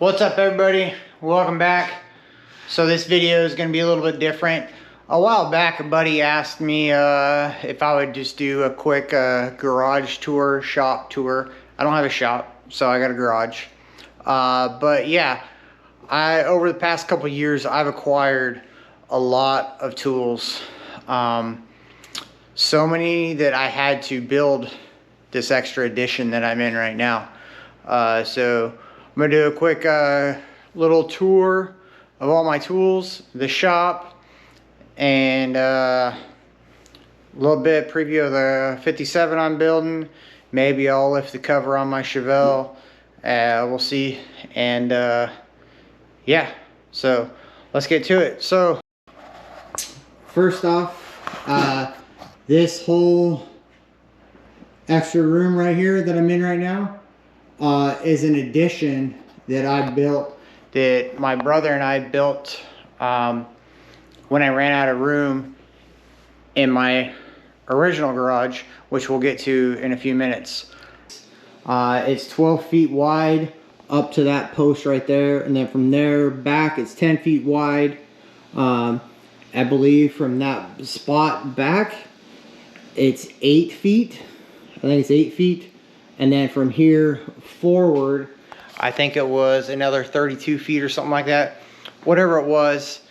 What's up, everybody? Welcome back. So this video is going to be a little bit different. A while back, a buddy asked me if I would just do a quick garage tour, shop tour. I don't have a shop, so I got a garage. But yeah, over the past couple years, I've acquired a lot of tools. So many that I had to build this extra edition that I'm in right now. So I'm gonna do a quick little tour of all my tools, the shop, and a little bit preview of the 57 I'm building. Maybe I'll lift the cover on my Chevelle. We'll see. And yeah, so let's get to it. So first off, this whole extra room right here that I'm in right now is an addition that I built, that my brother and I built when I ran out of room in my original garage, which we'll get to in a few minutes. It's 12 feet wide up to that post right there, and then from there back it's 10 feet wide. I believe from that spot back it's 8 feet. I think it's 8 feet. And then from here forward, I think it was another 32 feet or something like that. Whatever it was,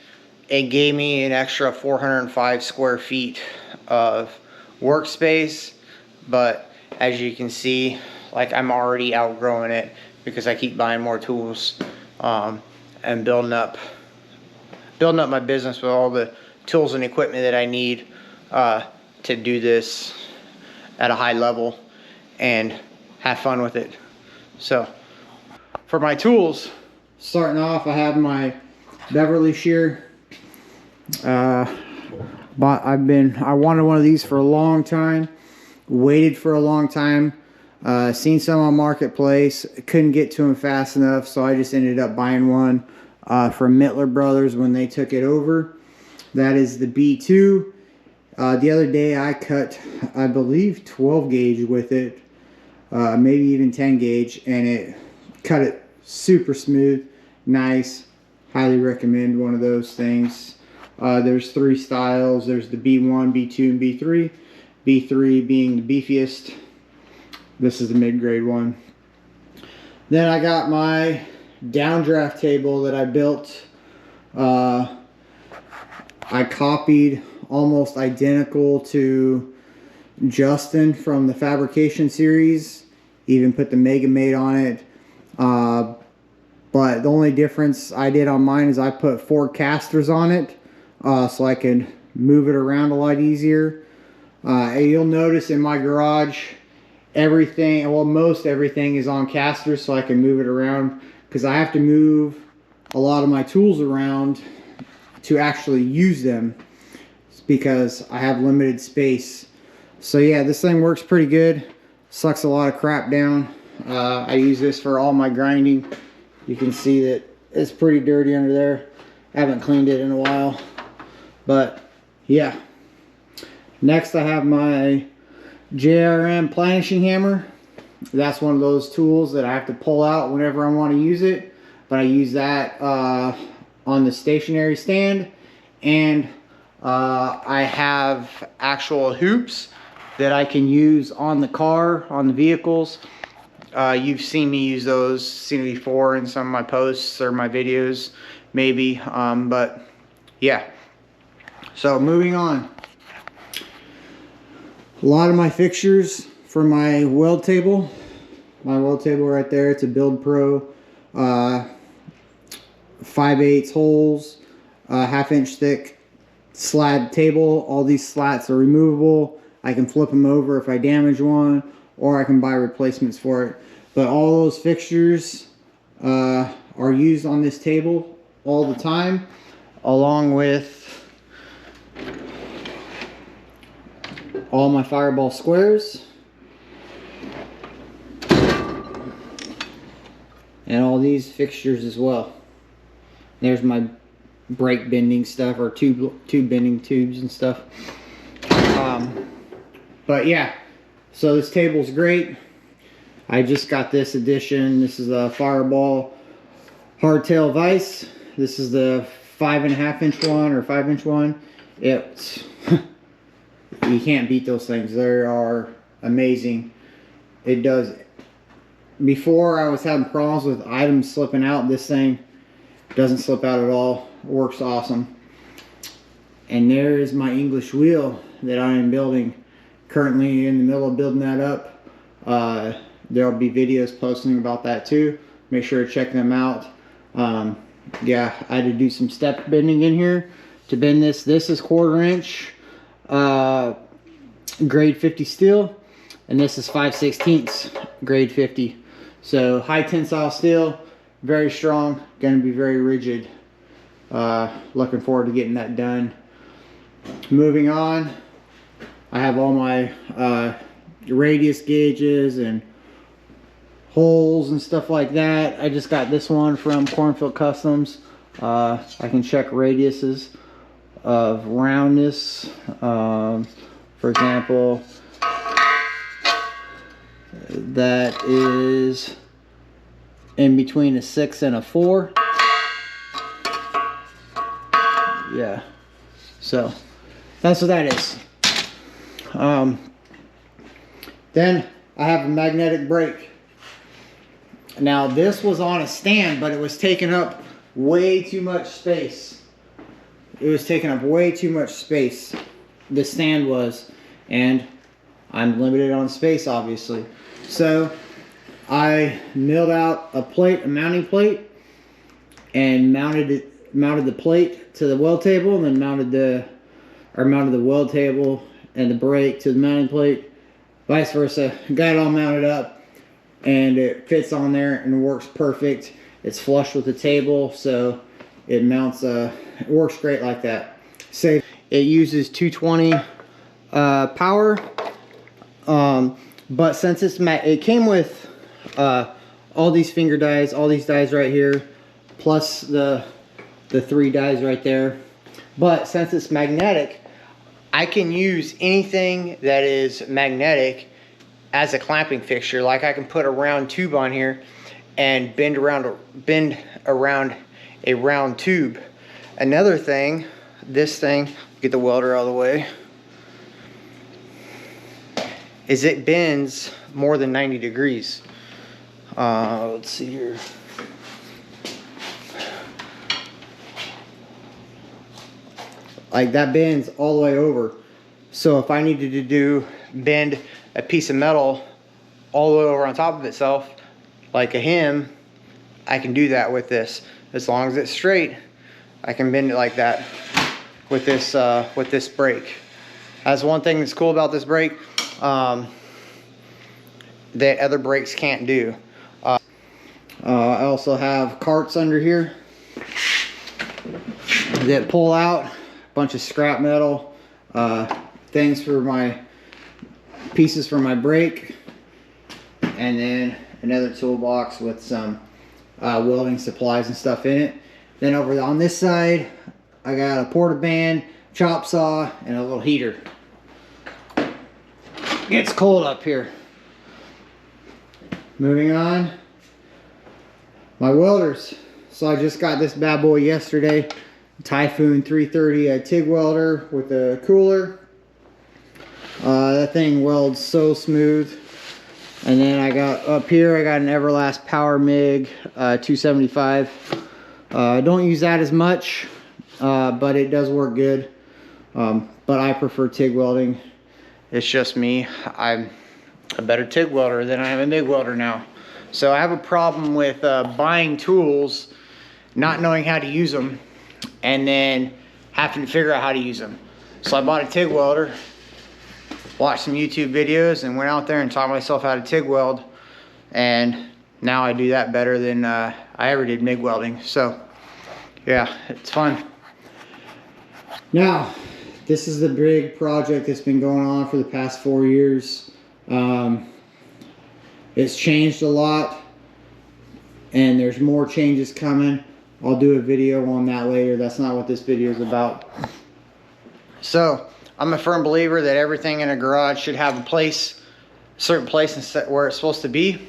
it gave me an extra 405 square feet of workspace. But as you can see, like, I'm already outgrowing it because I keep buying more tools and building up my business with all the tools and equipment that I need to do this at a high level and have fun with it. So for my tools, starting off, I have my Beverly shear. I wanted one of these for a long time, waited for a long time, seen some on Marketplace, couldn't get to them fast enough, so I just ended up buying one from Mittler Brothers when they took it over. That is the B2. The other day I cut, I believe, 12 gauge with it, maybe even 10 gauge, and it cut it super smooth, nice. Highly recommend one of those things. There's 3 styles. There's the B1, B2, and B3. B3 being the beefiest. This is the mid-grade one. Then I got my downdraft table that I built. I copied almost identical to Justin from the Fabrication series. Even put the Mega Mate on it. But the only difference I did on mine is I put 4 casters on it so I can move it around a lot easier. And you'll notice in my garage, everything, well, most everything is on casters so I can move it around, because I have to move a lot of my tools around to actually use them, because I have limited space. So yeah, this thing works pretty good. Sucks a lot of crap down. I use this for all my grinding. You can see that it's pretty dirty under there. I haven't cleaned it in a while. But yeah. Next I have my JRM planishing hammer. That's one of those tools that I have to pull out whenever I want to use it. But I use that on the stationary stand. And I have actual hoops that I can use on the car, on the vehicles. You've seen me use those, seen it before in some of my posts or my videos, maybe. But yeah. So moving on. A lot of my fixtures for my weld table. My weld table right there, it's a Build Pro. 5/8 holes, 1/2 inch thick slat table. All these slats are removable. I can flip them over if I damage one, or I can buy replacements for it. But all those fixtures are used on this table all the time, along with all my Fireball squares and all these fixtures as well. There's my brake bending stuff, or tube bending tubes and stuff. But yeah, so this table's great. I just got this edition. This is a Fireball hardtail vise. This is the 5.5 inch one or 5 inch one. It's you can't beat those things. They are amazing. It does. Before I was having problems with items slipping out. This thing doesn't slip out at all. It works awesome. And there is my English wheel that I am building. Currently in the middle of building that up. There'll be videos posting about that too. Make sure to check them out. Yeah, I had to do some step bending in here to bend this. This is 1/4 inch grade 50 steel, and this is 5/16 grade 50. So high tensile steel, very strong, going to be very rigid. Looking forward to getting that done. Moving on, I have all my radius gauges and holes and stuff like that. I just got this one from Cornfield Customs. I can check radiuses of roundness. For example, that is in between a 6 and a 4. Yeah, so that's what that is. Then I have a magnetic brake. Now this was on a stand, but it was taking up way too much space. It was taking up way too much space. The stand was, and I'm limited on space obviously. So I milled out a plate, a mounting plate, and mounted the plate to the weld table, and then mounted the weld table and the brake to the mounting plate, vice versa. Got it all mounted up, and it fits on there and works perfect. It's flush with the table, so it mounts. It works great like that. Safe. It uses 220 power, but since it came with all these finger dies, all these dies right here, plus the 3 dies right there. But since it's magnetic, I can use anything that is magnetic as a clamping fixture. Like I can put a round tube on here and bend around a round tube. Another thing, this thing, get the welder out of the way, is it bends more than 90 degrees. Let's see here. Like that bends all the way over. So if I needed to bend a piece of metal all the way over on top of itself, like a hem, I can do that with this. As long as it's straight, I can bend it like that with this brake. That's one thing that's cool about this brake that other brakes can't do. I also have carts under here that pull out. Bunch of scrap metal, things for my pieces for my brake, and then another toolbox with some welding supplies and stuff in it. Then over on this side, I got a portaband, chop saw, and a little heater. It's cold up here. Moving on, my welders. So I just got this bad boy yesterday. Typhoon 330 TIG welder with a cooler. That thing welds so smooth. And then I got up here, I got an Everlast Power MIG 275. I don't use that as much, but it does work good. But I prefer TIG welding. It's just me. I'm a better TIG welder than I am a MIG welder now. So I have a problem with buying tools, not knowing how to use them, and then having to figure out how to use them. So I bought a TIG welder, watched some YouTube videos, and went out there and taught myself how to TIG weld, and now I do that better than I ever did MIG welding. So yeah, it's fun. Now this is the big project that's been going on for the past 4 years. It's changed a lot, and there's more changes coming. I'll do a video on that later. That's not what this video is about. So I'm a firm believer that everything in a garage should have a place, a certain place where it's supposed to be.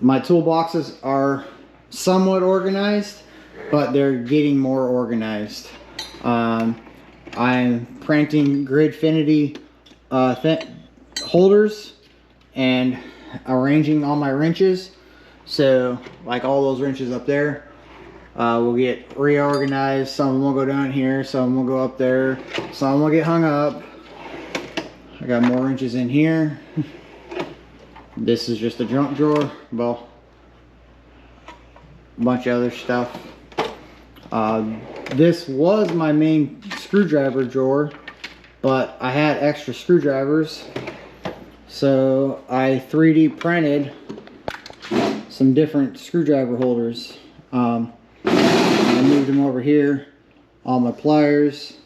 my toolboxes are somewhat organized, but they're getting more organized. I'm printing Gridfinity holders and arranging all my wrenches. So like all those wrenches up there will get reorganized. Some of them will go down here, some of them will go up there, some will get hung up. I got more wrenches in here. This is just a junk drawer. Well, a bunch of other stuff. This was my main screwdriver drawer, but I had extra screwdrivers, so I 3D printed some different screwdriver holders. I moved them over here. All my pliers,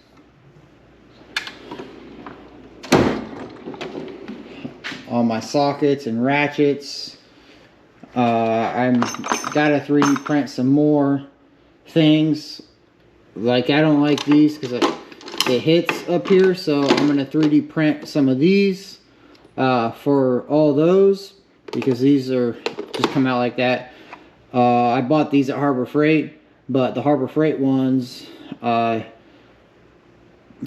all my sockets and ratchets. I'm gotta 3D print some more things. Like, I don't like these because it hits up here, so I'm gonna 3D print some of these for all those, because these are just come out like that. I bought these at Harbor Freight, but the Harbor Freight ones for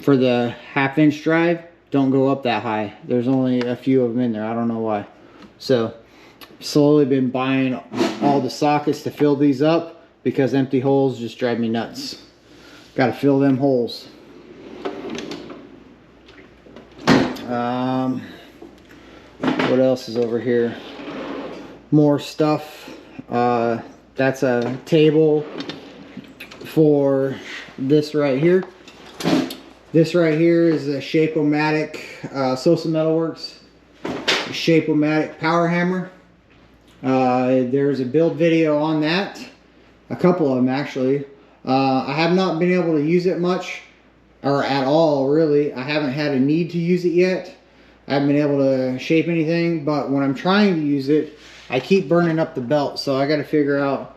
the 1/2" drive don't go up that high. There's only a few of them in there. I don't know why. So slowly been buying all the sockets to fill these up, because empty holes just drive me nuts. Got to fill them holes. What else is over here? More stuff. That's a table for this right here. This right here is a Shape-O-Matic, Sosa Metalworks Shape-O-Matic power hammer. There's a build video on that, a couple of them actually. I have not been able to use it much, or at all really. I haven't had a need to use it yet. I haven't been able to shape anything, but when I'm trying to use it, I keep burning up the belt, so I got to figure out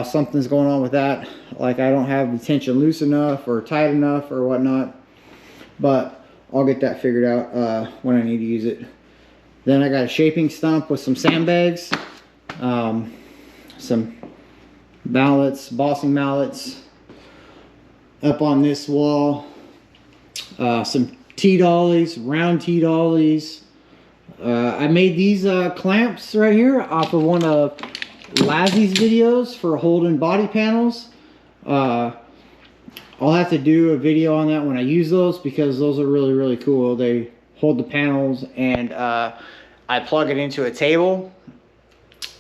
something's going on with that. Like, I don't have the tension loose enough or tight enough or whatnot, but I'll get that figured out when I need to use it. Then I got a shaping stump with some sandbags, some mallets, bossing mallets. Up on this wall, some T-dollies, round T-dollies. I made these clamps right here off of one of Lazzie's videos for holding body panels. I'll have to do a video on that when I use those, because those are really, really cool. They hold the panels, and I plug it into a table,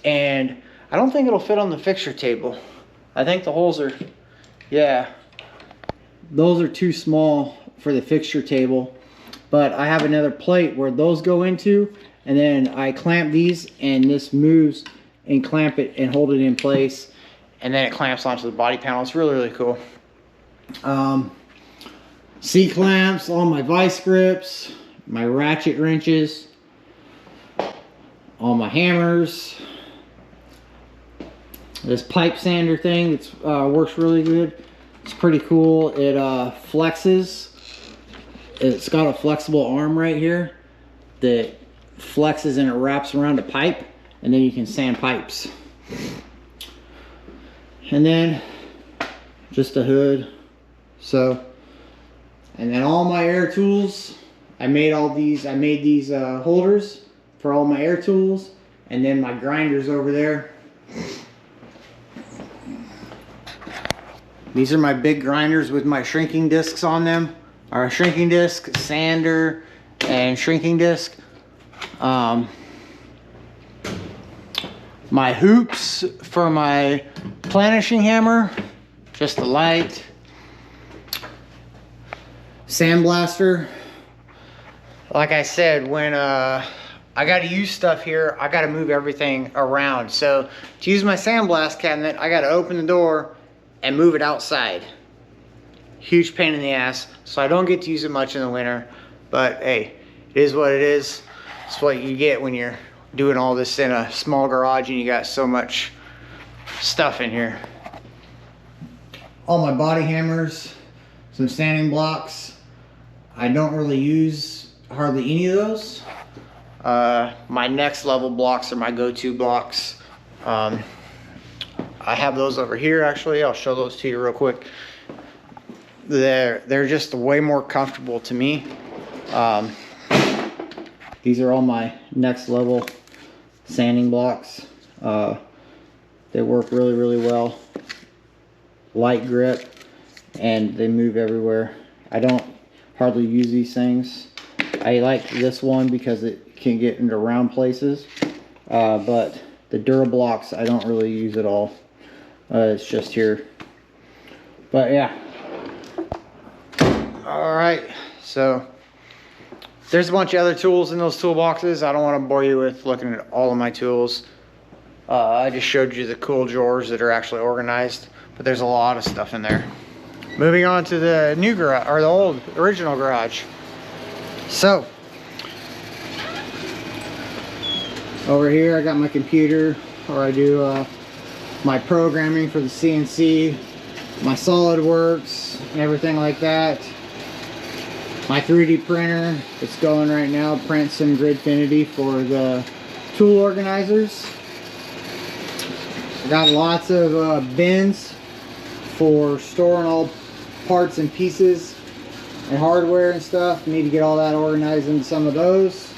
and I don't think it'll fit on the fixture table. I think the holes are, yeah, those are too small for the fixture table, but I have another plate where those go into, and then I clamp these, and this moves and clamp it and hold it in place, and then it clamps onto the body panel. It's really, really cool. C-clamps, all my vice grips, my ratchet wrenches, all my hammers. This pipe sander thing that works really good. It's pretty cool. It flexes. It's got a flexible arm right here that flexes, and it wraps around a pipe, and then you can sand pipes. And then just a hood. So, and then all my air tools. I made these holders for all my air tools, and then my grinders over there. These are my big grinders with my shrinking discs on them. Or a shrinking disc, sander, and shrinking disc. My hoops for my planishing hammer, just the light. Sandblaster. Like I said, when I gotta use stuff here, I gotta move everything around. So to use my sandblast cabinet, I gotta open the door and move it outside. Huge pain in the ass, so I don't get to use it much in the winter. But hey, it is what it is. It's what you get when you're doing all this in a small garage and you got so much stuff in here. All my body hammers, some sanding blocks. I don't really use hardly any of those. My next level blocks are my go-to blocks. I have those over here actually. I'll show those to you real quick. They're just way more comfortable to me. These are all my next level sanding blocks. They work really well. Light grip, and they move everywhere. I don't hardly use these things. I like this one because it can get into round places, but the Durablocks I don't really use at all. It's just here. But yeah. Alright, so there's a bunch of other tools in those toolboxes. I don't want to bore you with looking at all of my tools. I just showed you the cool drawers that are actually organized, but there's a lot of stuff in there. Moving on to the new garage, or the original garage. So, over here I got my computer, where I do my programming for the CNC, my SolidWorks, and everything like that. My 3D printer, it's going right now, prints some Gridfinity for the tool organizers. I got lots of bins for storing all parts and pieces and hardware and stuff. Need to get all that organized into some of those.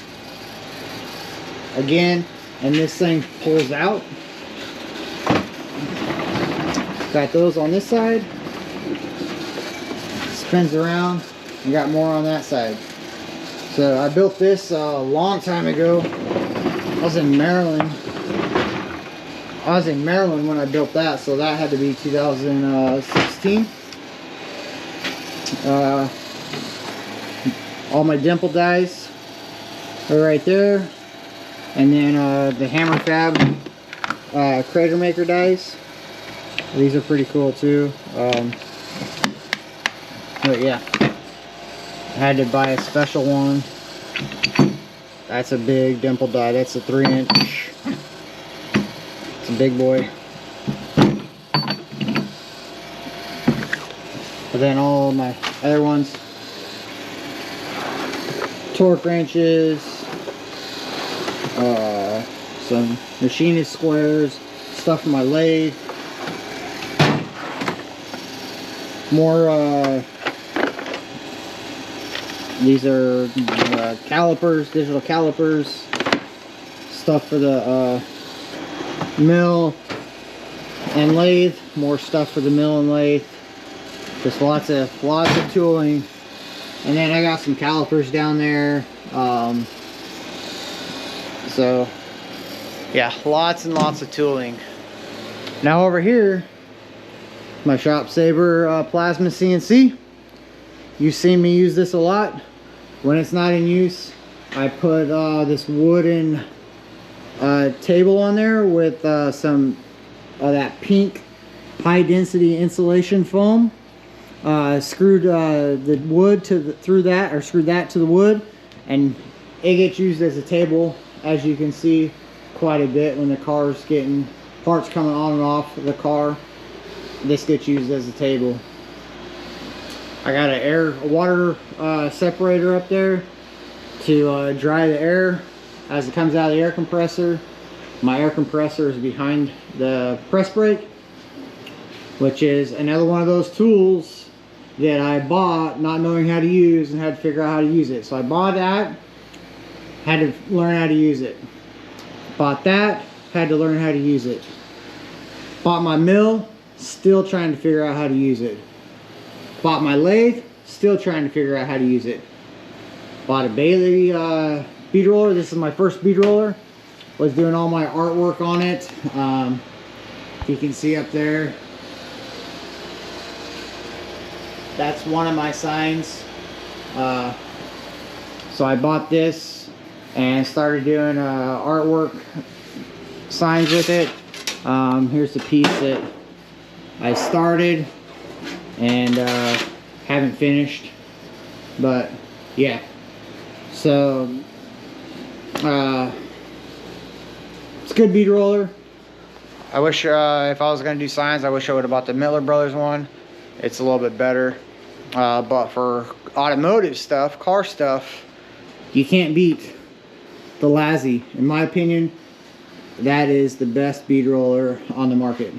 Again, and this thing pulls out. Got those on this side. Spins around. And got more on that side. So I built this a long time ago. I was in Maryland when I built that, so that had to be 2016. All my dimple dies are right there, and then the Hammer Fab Crater Maker dies. These are pretty cool too. But yeah, I had to buy a special one. That's a big dimple die. That's a 3-inch. It's a big boy. But then all my other ones, torque wrenches, some machinist squares, stuff for my lathe, more these are calipers, digital calipers, stuff for the mill and lathe, more stuff for the mill and lathe. Just lots of tooling. And then I got some calipers down there. So yeah, lots and lots of tooling. Now over here, my Shop Saver plasma CNC. You've seen me use this a lot. When it's not in use, I put this wooden table on there with some of that pink high density insulation foam. Screwed the wood through that, or screwed that to the wood, and it gets used as a table, as you can see, quite a bit when the car's getting parts coming on and off the car. This gets used as a table. I got a water separator up there to dry the air as it comes out of the air compressor. My air compressor is behind the press brake, which is another one of those tools that I bought not knowing how to use and had to figure out how to use it. So I bought that, had to learn how to use it. Bought that, had to learn how to use it. Bought my mill, still trying to figure out how to use it. Bought my lathe, still trying to figure out how to use it. Bought a Bailey bead roller. This is my first bead roller. Was doing all my artwork on it. You can see up there, that's one of my signs. So I bought this and started doing artwork signs with it. Here's the piece that I started and haven't finished, but yeah. So it's a good bead roller. I wish if I was gonna do signs, I wish I would have bought the Miller Brothers one. It's a little bit better, but for automotive stuff, car stuff, you can't beat the Lassie. In my opinion, that is the best bead roller on the market.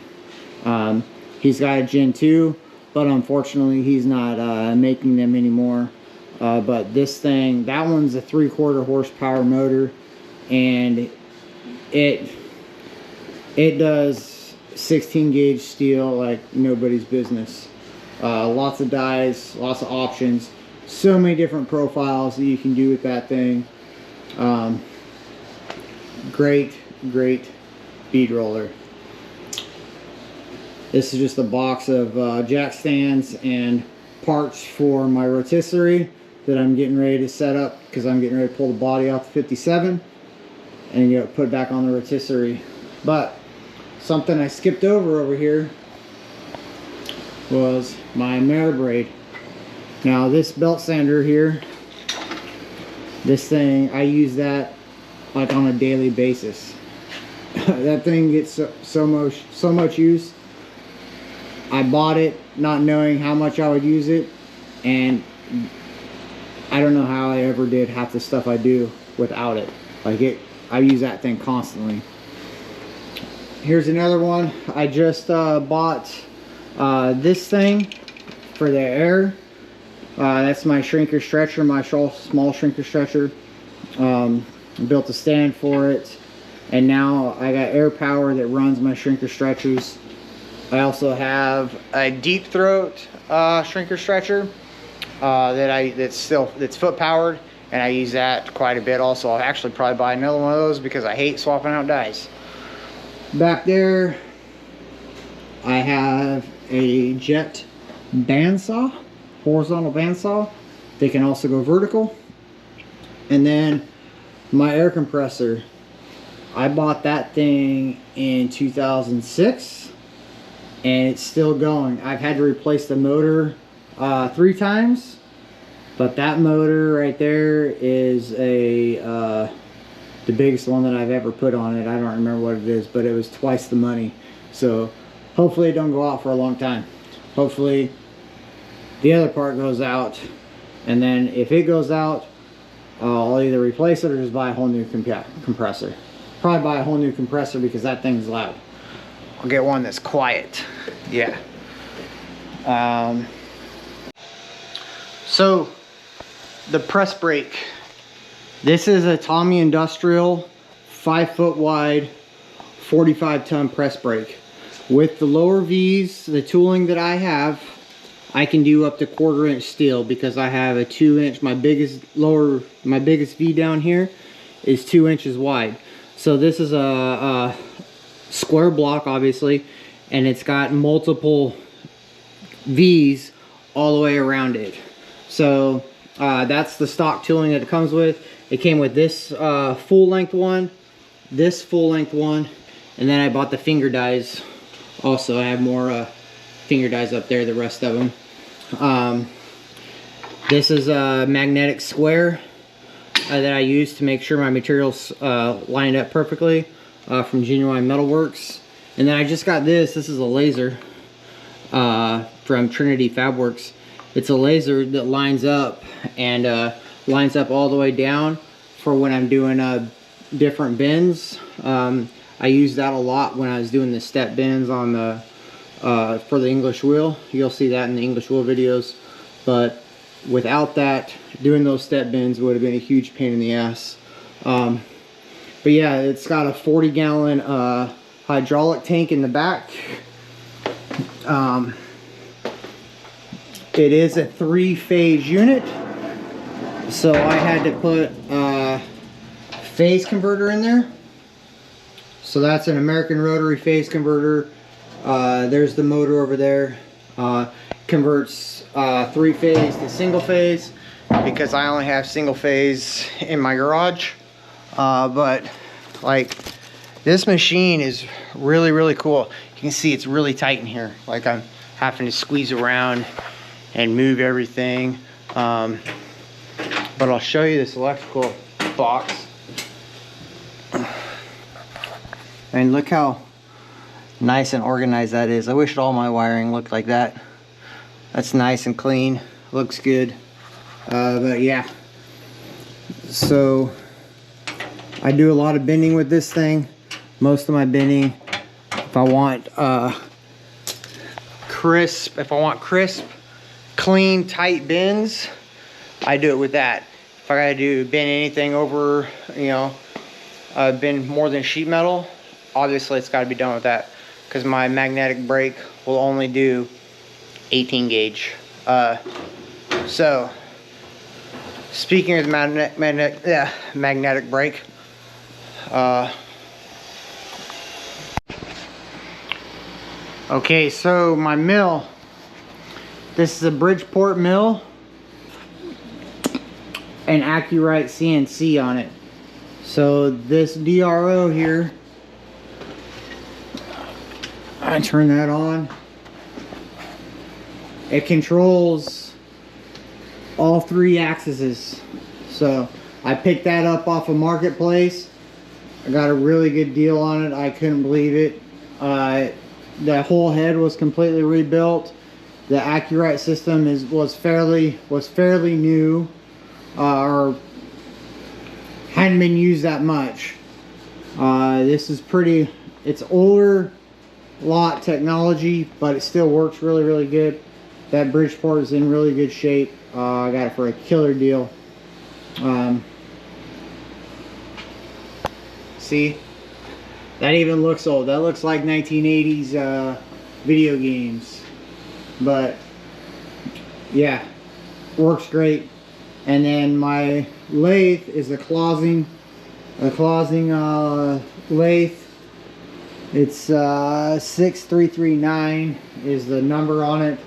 He's got a Gen 2, but unfortunately he's not making them anymore. But this thing, that one's a 3/4 horsepower motor, and it does 16 gauge steel like nobody's business. Lots of dies, lots of options, so many different profiles that you can do with that thing. Great bead roller. This is just a box of jack stands and parts for my rotisserie that I'm getting ready to set up, because I'm getting ready to pull the body off the 57 and put it back on the rotisserie. But something I skipped over here was my mare braid. Now this belt sander here, this thing, I use that like on a daily basis. That thing gets so much use. I bought it not knowing how much I would use it, and I don't know how I ever did half the stuff I do without it. I use that thing constantly. Here's another one. I just bought this thing for the air. That's my shrinker stretcher, my small shrinker stretcher. Built a stand for it, and now I got air power that runs my shrinker stretchers. I also have a deep throat shrinker stretcher that's foot powered, and I use that quite a bit. Also, I'll actually probably buy another one of those because I hate swapping out dies. Back there I have a jet bandsaw, horizontal bandsaw. They can also go vertical. And then my air compressor, I bought that thing in 2006 and it's still going. I've had to replace the motor 3 times, but that motor right there is the biggest one that I've ever put on it. I don't remember what it is, but it was twice the money. So hopefully it don't go out for a long time. Hopefully the other part goes out, and then if it goes out, I'll either replace it or just buy a whole new compressor. Probably buy a whole new compressor because that thing's loud. I'll get one that's quiet. Yeah. So the press brake. This is a Tommy Industrial 5-foot wide 45-ton press brake. With the lower V's, the tooling that I have, I can do up to 1/4 inch steel because I have a 2 inch, my biggest V down here is 2 inches wide. So this is a square block, obviously, and it's got multiple V's all the way around it. So that's the stock tooling that it comes with. It came with this full length one, this full length one, and then I bought the finger dies. Also, I have more finger dies up there, the rest of them. This is a magnetic square that I use to make sure my materials lined up perfectly from Genuine Metalworks. And then I just got this. This is a laser from Trinity Fabworks. It's a laser that lines up and lines up all the way down for when I'm doing different bends. I used that a lot when I was doing the step bends on the for the English wheel. You'll see that in the English wheel videos. But without that, doing those step bends would have been a huge pain in the ass. But yeah, it's got a 40-gallon hydraulic tank in the back. It is a 3-phase unit, so I had to put a phase converter in there. So that's an American rotary phase converter. There's the motor over there. Converts 3-phase to single phase because I only have single phase in my garage. But like, this machine is really cool. You can see it's really tight in here. Like, I'm having to squeeze around and move everything. But I'll show you this electrical box. And look how nice and organized that is. I wish all my wiring looked like that. That's nice and clean, looks good. But yeah, so I do a lot of bending with this thing. most of my bending. If I want crisp, clean, tight bends, I do it with that. If I gotta bend anything over, you know, bend more than sheet metal, obviously it's gotta be done with that, because my magnetic brake will only do 18 gauge. So speaking of the magnetic brake, okay, so my mill, this is a Bridgeport mill and Accurite CNC on it. So this DRO here, I turn that on. It controls all 3 axes. So I picked that up off of Marketplace. I got a really good deal on it. I couldn't believe it. The whole head was completely rebuilt. The Accurite system was fairly new, or hadn't been used that much. This is it's older lot technology, but it still works really good. That Bridgeport is in really good shape. I got it for a killer deal. See, that even looks old. That looks like 1980s video games. But yeah, works great. And then my lathe is a closing lathe. It's 6339 is the number on it.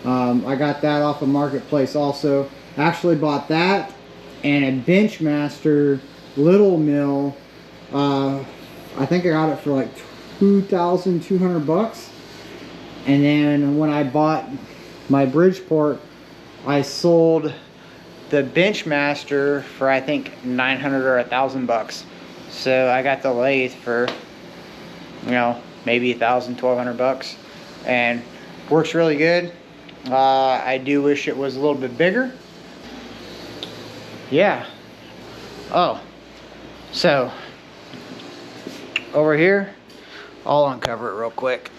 I got that off of Marketplace also. Actually bought that and a Benchmaster little mill. I think I got it for like 2,200 bucks. And then when I bought my Bridgeport, I sold the Benchmaster for I think 900 or 1,000 bucks. So I got the lathe for, you know, maybe 1,000, 1,200 bucks, and works really good. I do wish it was a little bit bigger. Yeah. Oh, so over here, I'll uncover it real quick.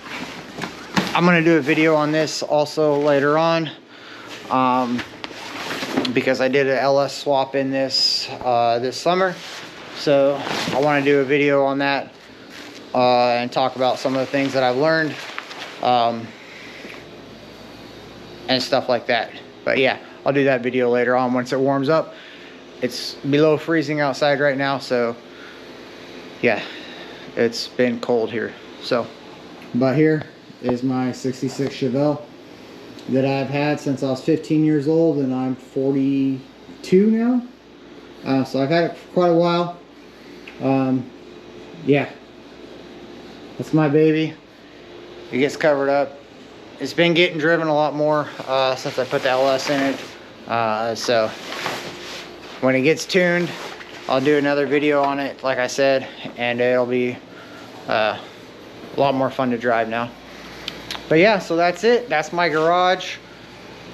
I'm gonna do a video on this also later on, because I did an LS swap in this this summer. So I want to do a video on that and talk about some of the things that I've learned and stuff like that. But yeah, I'll do that video later on once it warms up. It's below freezing outside right now, so yeah, it's been cold here. So, but here is my 66 Chevelle that I've had since I was 15 years old, and I'm 42 now. So I've had it for quite a while. Yeah, that's my baby. It gets covered up. It's been getting driven a lot more since I put the LS in it. So when it gets tuned, I'll do another video on it, like I said, and it'll be a lot more fun to drive now. But yeah, so that's it. That's my garage.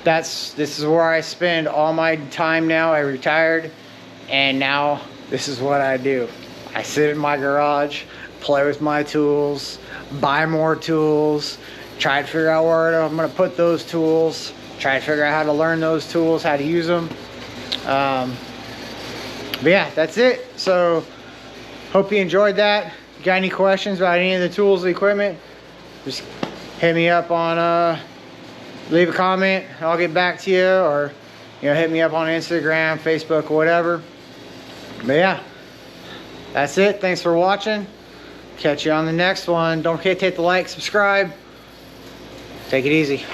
This is where I spend all my time now. I retired, and now this is what I do. I sit in my garage, play with my tools, buy more tools, try to figure out where I'm gonna put those tools, try to figure out how to learn those tools, how to use them. But yeah, that's it. So hope you enjoyed that. If you got any questions about any of the tools, the equipment, just hit me up on leave a comment, I'll get back to you, or hit me up on Instagram, Facebook, or whatever. But yeah, that's it. Thanks for watching. Catch you on the next one. Don't forget to hit the like, subscribe. Take it easy.